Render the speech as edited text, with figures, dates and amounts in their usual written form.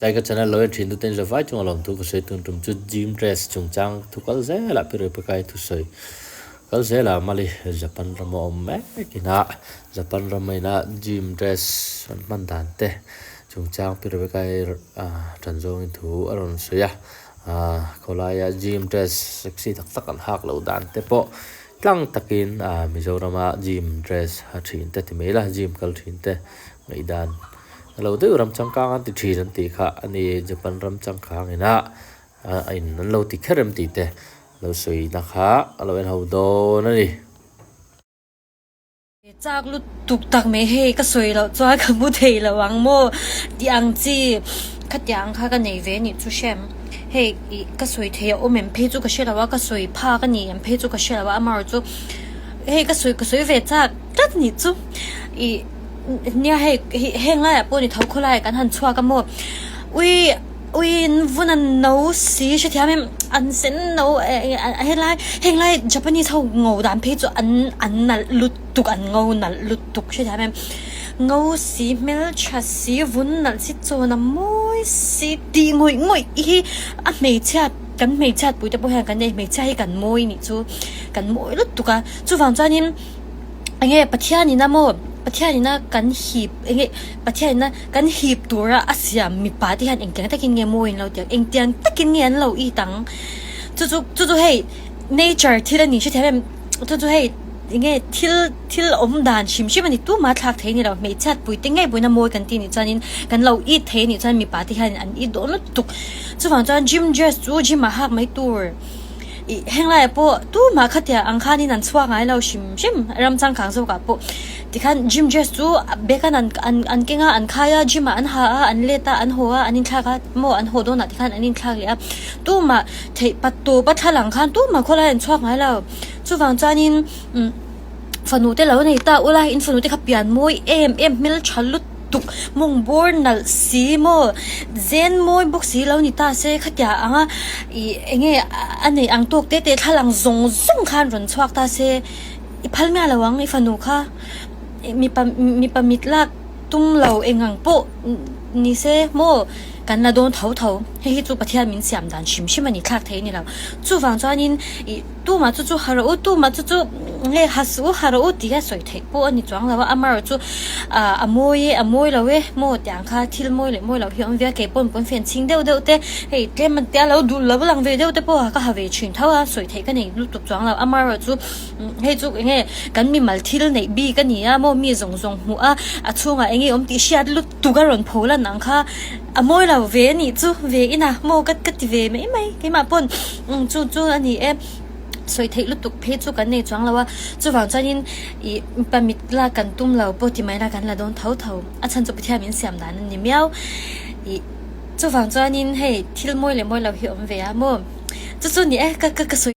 tại cái channel lối truyền tụ tên giờ phải chung lòng thu cái sợi tung chút gym dress chung trang thu cái dễ là bị rồi cái thu sợi cái dễ là Mali Japan ramo mẹ cái na Japan ramai na gym dress man dan te chung trang bị rồi cái trần dông thu ở trong sợi còn lại gym dress sexy thắc thắc ăn hak lâu dan te po tlang takin Mizoram gym dress thin te thì mấy là gym kal thin te ngày dan lâu tới ram chang kang an ti thi ran ti kha ani Japan ram chang kang ina in nan lo ti kherem ti te lo sui na kha lo en ho do na ni chắc lúc tục tắc mấy hay cái soi lo cho cái bút thầy là vắng mô đi ăn chi khát giang khá cái này về nhỉ chú xem hay cái soi thầy ôm em phê chú cái xe là cái soi pha cái này em phê chú cái xe là mà chú hay cái soi về chắc rất nhỉ chú nia hay lại bố đi thấu khô lại cái hàng chua cái mô ui vốn ăn nấu xí cho theo em ăn xin nấu hay lại Japanese thâu ngầu đám phê cho ăn là lụt tục ăn ngầu là lụt tục cho theo em ngầu xí mel chả xí vốn là xí cho nó môi xí đi môi ý mấy chát cắn mấy chát bụi tập bôi hàng cắn đây mấy chát cắn môi nị chú cắn môi lụt tục chú vàng cho anh anh ấy bắt theo nị nam môประเทศนี้นะกันหีบประเทศนี้นะกันหีบตัวละอาเซียมีปาที่หันเองแต่กินเงี้ยมวยเราเดียวเองเตียงแต่กินเงี้ยเราอีตังจู่ให้ nature ที่เราหนีใช่ไหมจู่ให้เงี้ยที่อมดานชิมมันนี่ตู้มาทักเทนี่เราไม่ชัดปุยแต่ไงปุยน้ำมวยกันตีนี่จานินกันเราอีเทนี่จานมีปาที่หันอันอีโดนตุกจู่ฝั่งจานจิมเจสจู่จิมมาหักไม่ตัวแห้งไรปุ๊ตู้มาขัดยาอังคารนี่นั่นสว่างไงเราชิมรำจังขังสกับปุ๊ที่ขันจิมเจสจูเบกันอันเก่งอันขายจิมอันหาอันเลต้าอันหัวอันนี้คลากโมอันหัวโดนที่ขันอันนี้คลากเลยตู้มาเทปัดตัวปัดทะลังขันตู้มาคนละอันสว่างไงเราจู่ฝั่งจานินฝันหนูแต่เราในตาอุไรอินฝันหนูแต่ขับเปลี่ยนมวยเอ็มมิลชัลลุตุกมงบอร์นัลซีโมเซนมวยบุกสีเรานี่ตาเซขัดยาเงี้ยอันนี้อังตัวเตะทะลังซงขันรันสวักตาเซพัลเมียระวังฝันหนูค่ะมีปมิดลักตุ้มเราเองอังโปนี่เซโมกันละโดนเท่าให้จู่ประเทศมินเสียมดันชิมมันนี่คลากเทนี่เราจู่ฝั่งจานินตู้มาจู่ฮารุตู้มาจู่เฮ้ฮัสอุฮารุดีแค่สวยเทปอันนี้จ้องแล้วว่าอามาจู่มวยเราเว้โมดอย่างค่ะที่มวยเราเหี่ยวเวียเก็บปนเฟียนชิงเดียวเต้เฮ้เต้มันเต้เราดูเราหลังเวียเดียวเต้ปะก็หาเวียชินเท่าสวยเทกันนี่รู้ตุกจ้องแล้วอามาจู่เฮ้จู่เฮ้กันมีมัลทิลในบีกันนี่โมมีซงหัวช่วงเงี้ยติเชียดรู้ตุกกันรอนโพลันนังค่ะมวยเราเวียนี่จู่เวียนะโมกัดเวียไม่กี่มาปนจู่อันนี้สวยเทลุตุกเพจู่กันในจ้องแล้วว่าจู่ฝั่งจานินปมิดลากันตุ้มเราปฏิไม่ลากันละโดนเท่าอาจารย์จะไปเที่ยวมินเสียมดานันนี่เมียวจู่ฝั่งจานินให้ที่มวยเราเหี่ยวเวียโมจู่นี่ก็สวย